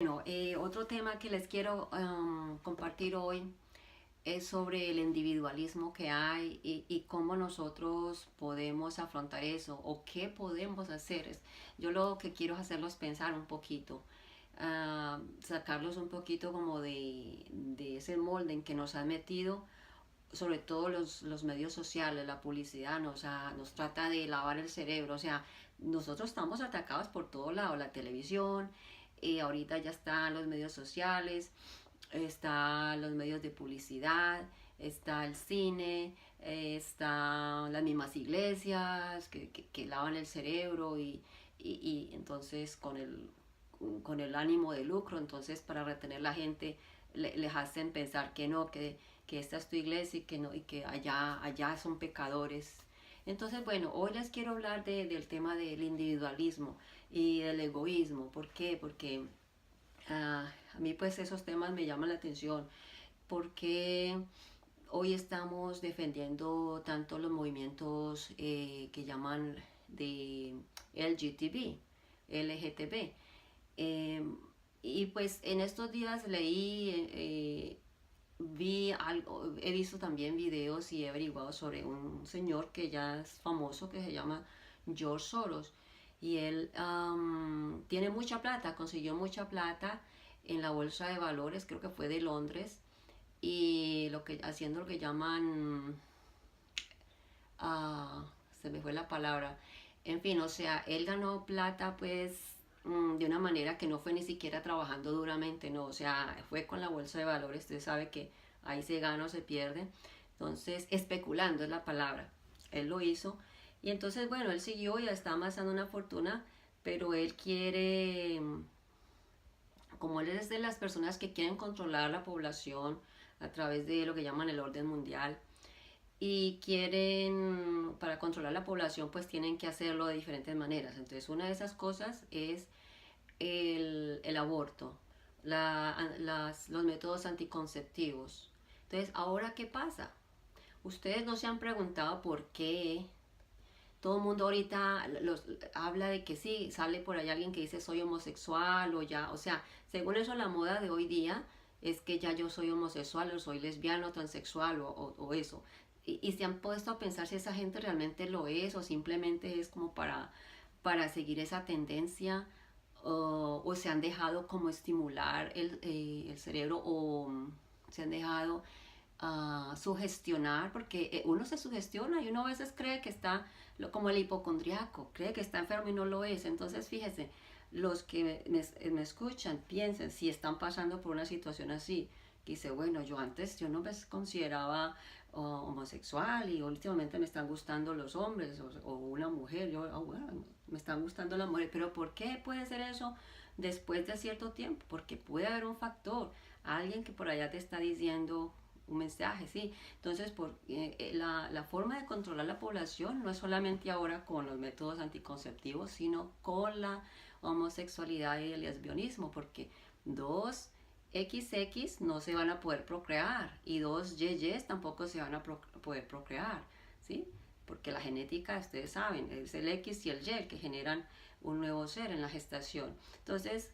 Bueno, otro tema que les quiero compartir hoy es sobre el individualismo que hay y cómo nosotros podemos afrontar eso o qué podemos hacer. Yo lo que quiero hacerlos pensar un poquito, sacarlos un poquito como de ese molde en que nos han metido, sobre todo los medios sociales, la publicidad nos trata de lavar el cerebro. O sea, nosotros estamos atacados por todo lado, la televisión, ahorita ya están los medios sociales, están los medios de publicidad, está el cine, están las mismas iglesias que lavan el cerebro y entonces con el ánimo de lucro, entonces para retener la gente les hacen pensar que no, que esta es tu iglesia y que no, y que allá son pecadores. Entonces, bueno, hoy les quiero hablar del tema del individualismo y del egoísmo. ¿Por qué? Porque a mí pues esos temas me llaman la atención, porque hoy estamos defendiendo tanto los movimientos que llaman de LGTB. Eh, y pues en estos días leí, vi algo, he visto también videos y he averiguado sobre un señor que ya es famoso que se llama George Soros. Y él tiene mucha plata, consiguió mucha plata en la bolsa de valores, creo que fue de Londres, y haciendo lo que llaman, ah, se me fue la palabra, en fin, o sea, él ganó plata pues de una manera que no fue ni siquiera trabajando duramente, no, o sea, fue con la bolsa de valores, usted sabe que ahí se gana o se pierde, entonces especulando es la palabra, él lo hizo, y entonces bueno, él siguió y está amasando una fortuna, pero él quiere, como él es de las personas que quieren controlar la población a través de lo que llaman el orden mundial, y quieren, para controlar la población, pues tienen que hacerlo de diferentes maneras. Entonces, una de esas cosas es el aborto, los métodos anticonceptivos. Entonces, ¿ahora qué pasa? Ustedes no se han preguntado por qué todo el mundo ahorita habla de que sí, sale por ahí alguien que dice soy homosexual o ya, o sea, según eso la moda de hoy día es que ya yo soy homosexual o soy lesbiano, transexual o eso. Y se han puesto a pensar si esa gente realmente lo es o simplemente es como para seguir esa tendencia o se han dejado como estimular el cerebro o se han dejado sugestionar, porque uno se sugestiona y uno a veces cree que está como el hipocondriaco, cree que está enfermo y no lo es. Entonces, fíjese, los que me escuchan, piensen si están pasando por una situación así, que dice, bueno, yo no me consideraba homosexual y últimamente me están gustando los hombres o una mujer, bueno, me están gustando las mujeres, pero ¿por qué puede ser eso después de cierto tiempo? Porque puede haber un factor, alguien que por allá te está diciendo un mensaje, sí. Entonces, la forma de controlar la población no es solamente ahora con los métodos anticonceptivos, sino con la homosexualidad y el lesbianismo, porque dos XX no se van a poder procrear y dos YY tampoco se van a poder procrear, ¿sí? Porque la genética, ustedes saben, es el X y el Y que generan un nuevo ser en la gestación. Entonces,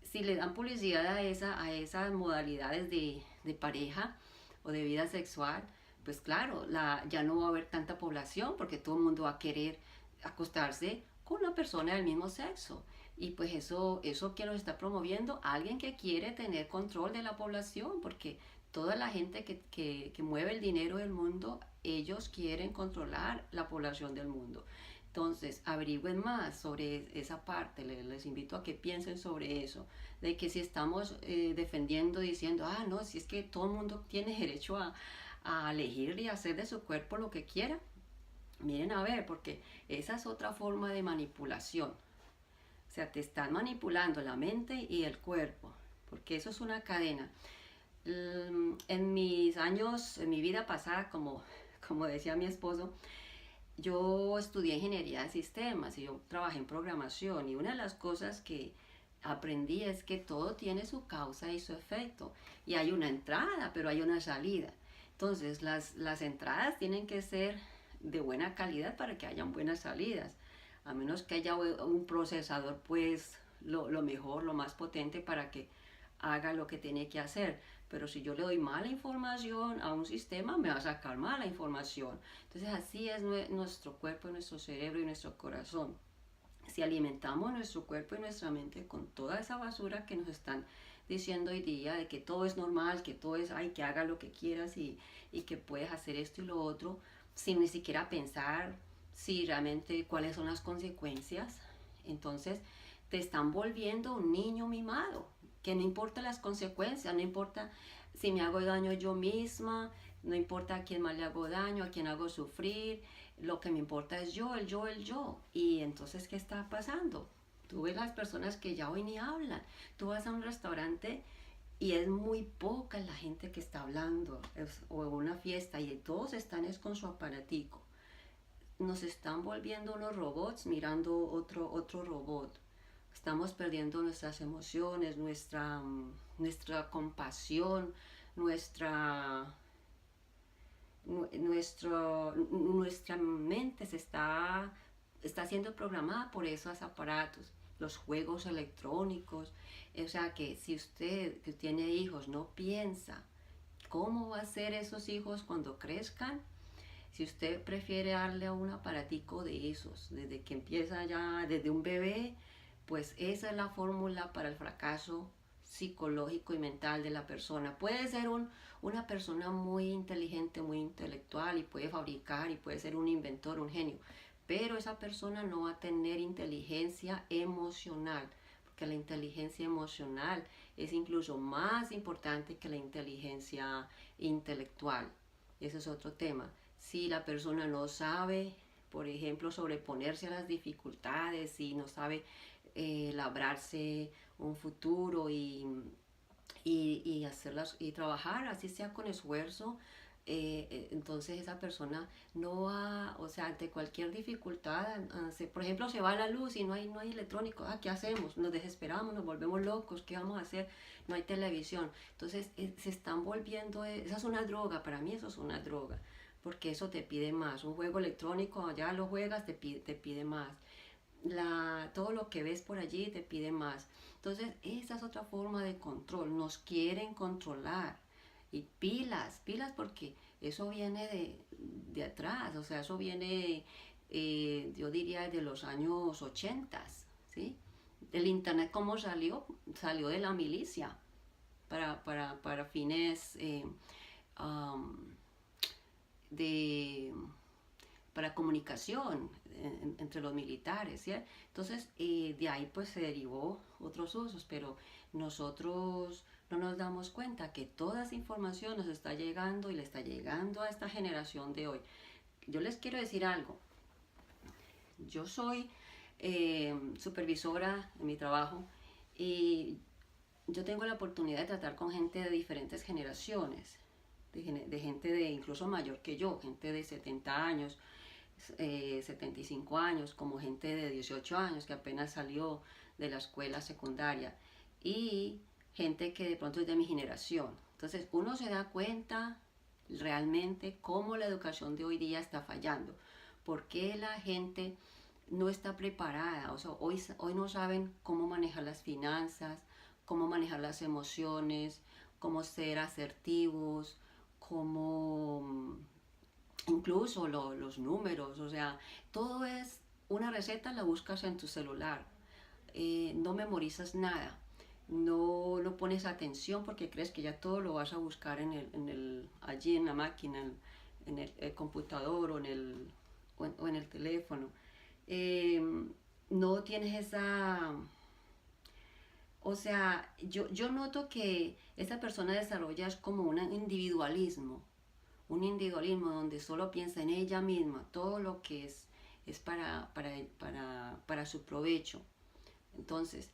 si le dan publicidad a esas modalidades de pareja, o de vida sexual, pues claro, ya no va a haber tanta población porque todo el mundo va a querer acostarse con una persona del mismo sexo. Y pues eso que nos está promoviendo, alguien que quiere tener control de la población, porque toda la gente que mueve el dinero del mundo, ellos quieren controlar la población del mundo. Entonces, averigüen más sobre esa parte, les invito a que piensen sobre eso, de que si estamos defendiendo, diciendo, no, si es que todo el mundo tiene derecho a elegir y hacer de su cuerpo lo que quiera, miren a ver, porque esa es otra forma de manipulación. O sea, te están manipulando la mente y el cuerpo, porque eso es una cadena. En mis años, en mi vida pasada, como decía mi esposo, yo estudié ingeniería de sistemas y yo trabajé en programación y una de las cosas que aprendí es que todo tiene su causa y su efecto y hay una entrada pero hay una salida. Entonces las entradas tienen que ser de buena calidad para que hayan buenas salidas, a menos que haya un procesador pues lo mejor, lo más potente para que haga lo que tiene que hacer. Pero si yo le doy mala información a un sistema, me va a sacar mala información. Entonces así es nuestro cuerpo, nuestro cerebro y nuestro corazón. Si alimentamos nuestro cuerpo y nuestra mente con toda esa basura que nos están diciendo hoy día, de que todo es normal, que todo es, ay, que haga lo que quieras y que puedes hacer esto y lo otro, sin ni siquiera pensar si realmente cuáles son las consecuencias, entonces te están volviendo un niño mimado, que no importa las consecuencias, no importa si me hago daño yo misma, no importa a quién más le hago daño, a quién hago sufrir, lo que me importa es yo, el yo, el yo. Y entonces, ¿qué está pasando? Tú ves las personas que ya hoy ni hablan. Tú vas a un restaurante y es muy poca la gente que está hablando, o en una fiesta, y todos están es con su aparatico. Nos están volviendo unos robots mirando otro robot. Estamos perdiendo nuestras emociones, nuestra compasión, nuestra nuestra mente está siendo programada por esos aparatos, los juegos electrónicos. O sea que si usted que tiene hijos no piensa cómo va a ser esos hijos cuando crezcan, si usted prefiere darle a un aparatico de esos, desde que empieza ya, desde un bebé, pues esa es la fórmula para el fracaso psicológico y mental de la persona. Puede ser una persona muy inteligente, muy intelectual y puede fabricar y puede ser un inventor, un genio, pero esa persona no va a tener inteligencia emocional, porque la inteligencia emocional es incluso más importante que la inteligencia intelectual. Ese es otro tema. Si la persona no sabe, por ejemplo, sobreponerse a las dificultades, y no sabe labrarse un futuro y hacerlas y trabajar, así sea con esfuerzo, entonces esa persona no va, o sea, ante cualquier dificultad, por ejemplo, se va la luz y no hay electrónico, ¿qué hacemos? Nos desesperamos, nos volvemos locos, ¿qué vamos a hacer? No hay televisión. Entonces se están volviendo, esa es una droga, para mí eso es una droga, porque eso te pide más. Un juego electrónico, ya lo juegas, te pide más. Todo lo que ves por allí te pide más. Entonces, esa es otra forma de control. Nos quieren controlar. Y pilas, pilas porque eso viene de atrás, o sea, eso viene, yo diría, de los años 80, ¿sí? El Internet, ¿cómo salió? Salió de la milicia para fines um, de para comunicación entre los militares, ¿cierto? Entonces, de ahí pues se derivó otros usos, pero nosotros no nos damos cuenta que toda esa información nos está llegando y le está llegando a esta generación de hoy. Yo les quiero decir algo. Yo soy supervisora en mi trabajo y yo tengo la oportunidad de tratar con gente de diferentes generaciones, de gente de incluso mayor que yo, gente de 70 años, 75 años, como gente de 18 años que apenas salió de la escuela secundaria y gente que de pronto es de mi generación. Entonces uno se da cuenta realmente cómo la educación de hoy día está fallando, por qué la gente no está preparada, o sea, hoy no saben cómo manejar las finanzas, cómo manejar las emociones, cómo ser asertivos, cómo incluso los números, o sea, todo es una receta, la buscas en tu celular, no memorizas nada, no pones atención porque crees que ya todo lo vas a buscar allí en la máquina, en el computador o en el teléfono. Eh, no tienes o sea, yo noto que esa persona desarrolla es como un individualismo donde solo piensa en ella misma, todo lo que es para su provecho. Entonces,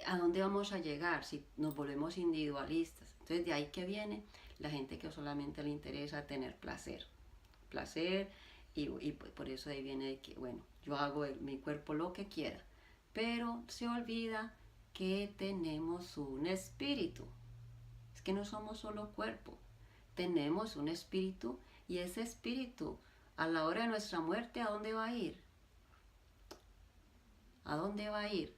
¿a dónde vamos a llegar si nos volvemos individualistas? Entonces, de ahí que viene la gente que solamente le interesa tener placer, y por eso de ahí viene de que, bueno, yo hago mi cuerpo lo que quiera, pero se olvida que tenemos un espíritu, es que no somos solo cuerpo, tenemos un espíritu, y ese espíritu a la hora de nuestra muerte, ¿a dónde va a ir? ¿A dónde va a ir?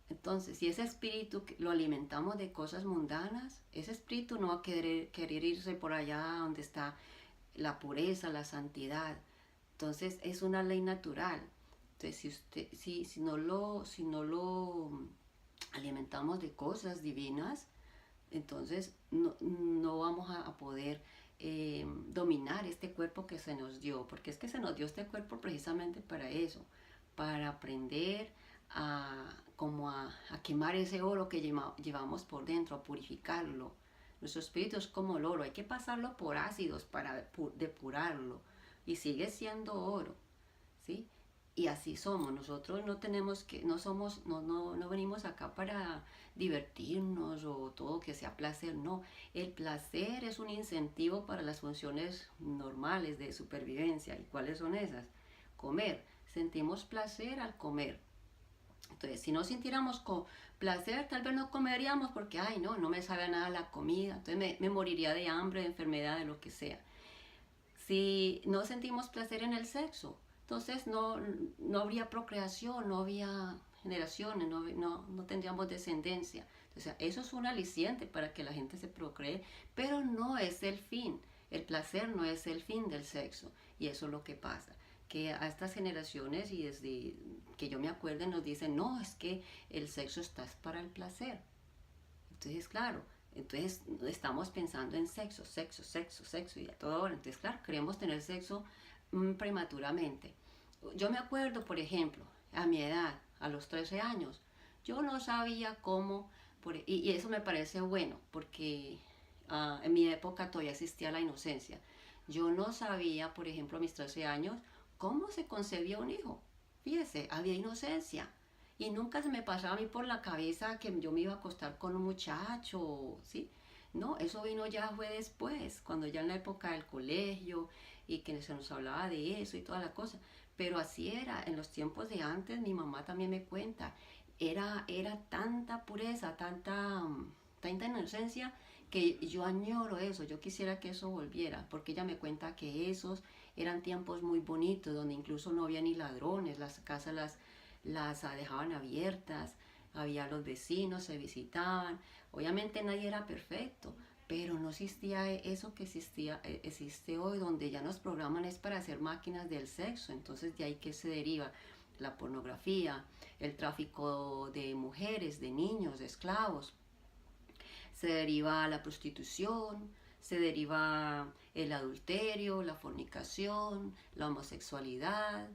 Entonces, si ese espíritu lo alimentamos de cosas mundanas, ese espíritu no va a querer irse por allá donde está la pureza, la santidad. Entonces, es una ley natural. Entonces, si no lo alimentamos de cosas divinas, entonces no vamos a poder dominar este cuerpo que se nos dio, porque es que se nos dio este cuerpo precisamente para eso, para aprender a quemar ese oro que llevamos por dentro, a purificarlo. Nuestro espíritu es como el oro, hay que pasarlo por ácidos para depurarlo y sigue siendo oro, ¿sí? Y así somos, nosotros no tenemos que, no somos, no venimos acá para divertirnos o todo que sea placer, no. El placer es un incentivo para las funciones normales de supervivencia. ¿Y cuáles son esas? Comer. Sentimos placer al comer. Entonces, si no sintiéramos placer, tal vez no comeríamos porque, ay, no me sabe a nada la comida. Entonces me moriría de hambre, de enfermedad, de lo que sea. Si no sentimos placer en el sexo, entonces no habría procreación, no habría generaciones, no tendríamos descendencia. O sea, eso es un aliciente para que la gente se procree, pero no es el fin. El placer no es el fin del sexo. Y eso es lo que pasa. Que a estas generaciones, y desde que yo me acuerde, nos dicen, no, es que el sexo está para el placer. Entonces, claro, entonces estamos pensando en sexo, sexo, sexo, sexo y a toda hora. Entonces, claro, queremos tener sexo prematuramente. Yo me acuerdo, por ejemplo, a mi edad, a los 13 años, yo no sabía cómo, y eso me parece bueno, porque en mi época todavía existía la inocencia. Yo no sabía, por ejemplo, a mis 13 años, cómo se concebía un hijo. Fíjese, había inocencia. Y nunca se me pasaba a mí por la cabeza que yo me iba a acostar con un muchacho, ¿sí? No, eso vino ya fue después, cuando ya en la época del colegio y que se nos hablaba de eso y toda la cosa. Pero así era, en los tiempos de antes, mi mamá también me cuenta, era tanta pureza, tanta inocencia, que yo añoro eso, yo quisiera que eso volviera, porque ella me cuenta que esos eran tiempos muy bonitos, donde incluso no había ni ladrones, las casas las dejaban abiertas, había los vecinos, se visitaban. Obviamente nadie era perfecto, pero no existía eso que existe hoy, donde ya nos programan es para hacer máquinas del sexo. Entonces de ahí que se deriva la pornografía, el tráfico de mujeres, de niños, de esclavos. Se deriva la prostitución, se deriva el adulterio, la fornicación, la homosexualidad,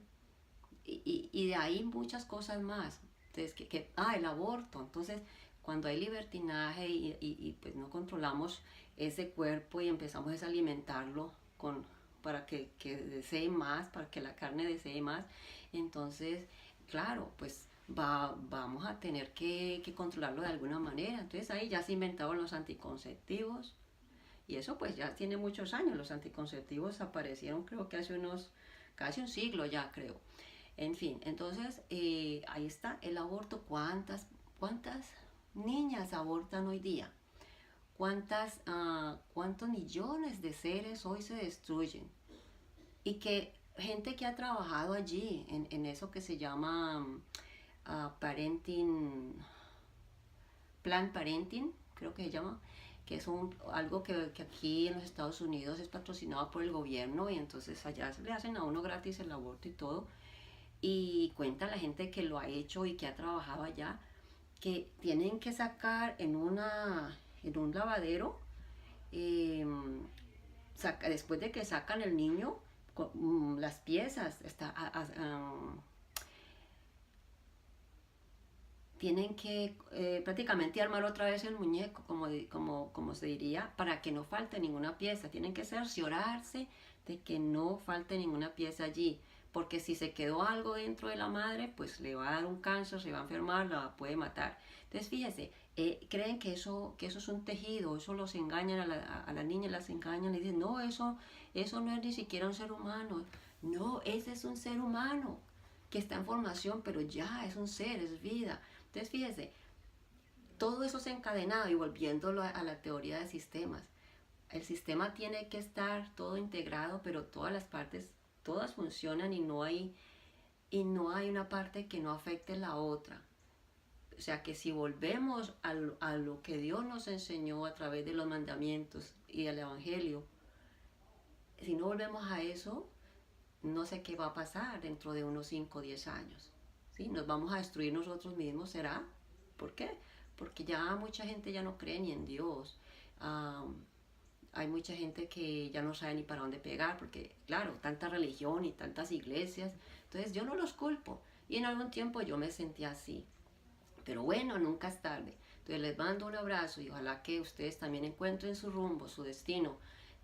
y de ahí muchas cosas más. Entonces, el aborto. Entonces, cuando hay libertinaje pues no controlamos ese cuerpo y empezamos a alimentarlo para que desee más, para que la carne desee más, entonces, claro, pues vamos a tener que controlarlo de alguna manera. Entonces ahí ya se inventaron los anticonceptivos y eso pues ya tiene muchos años. Los anticonceptivos aparecieron creo que hace casi un siglo ya creo. En fin, entonces ahí está el aborto. ¿Cuántas niñas abortan hoy día? ¿Cuántos millones de seres hoy se destruyen? Y que gente que ha trabajado allí en eso que se llama parenting, plan parenting, creo que se llama, que es algo que aquí en los Estados Unidos es patrocinado por el gobierno y entonces allá le hacen a uno gratis el aborto y todo. Y cuenta la gente que lo ha hecho y que ha trabajado allá, que tienen que sacar en un lavadero, eh, después de que sacan el niño, las piezas, tienen que prácticamente armar otra vez el muñeco, como se diría, para que no falte ninguna pieza. Tienen que cerciorarse de que no falte ninguna pieza allí, porque si se quedó algo dentro de la madre, pues le va a dar un cáncer, se va a enfermar, la puede matar. Entonces fíjese, creen que eso es un tejido, eso los engañan a la niña, las engañan y dicen, no, eso no es ni siquiera un ser humano. No, ese es un ser humano que está en formación, pero ya es un ser, es vida. Entonces fíjese, todo eso es encadenado y volviéndolo a la teoría de sistemas. El sistema tiene que estar todo integrado, pero todas las partes, todas funcionan y no hay una parte que no afecte la otra. O sea que si volvemos a lo que Dios nos enseñó a través de los mandamientos y el Evangelio, si no volvemos a eso, no sé qué va a pasar dentro de unos 5 o 10 años. ¿Sí? Nos vamos a destruir nosotros mismos, ¿será? ¿Por qué? Porque ya mucha gente ya no cree ni en Dios. Hay mucha gente que ya no sabe ni para dónde pegar, porque claro, tanta religión y tantas iglesias. Entonces yo no los culpo. Y en algún tiempo yo me sentí así. Pero bueno, nunca es tarde. Entonces les mando un abrazo y ojalá que ustedes también encuentren su rumbo, su destino.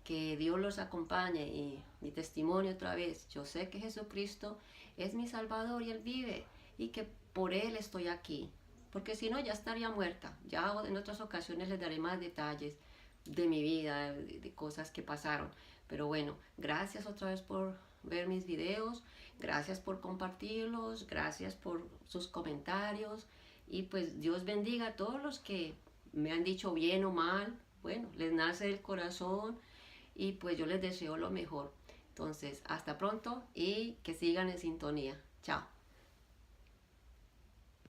Que Dios los acompañe y mi testimonio otra vez. Yo sé que Jesucristo es mi Salvador y Él vive y que por Él estoy aquí. Porque si no ya estaría muerta. Ya en otras ocasiones les daré más detalles de mi vida, de cosas que pasaron. Pero bueno, gracias otra vez por ver mis videos, gracias por compartirlos, gracias por sus comentarios y pues Dios bendiga a todos los que me han dicho bien o mal. Bueno, les nace del corazón y pues yo les deseo lo mejor. Entonces, hasta pronto y que sigan en sintonía. Chao.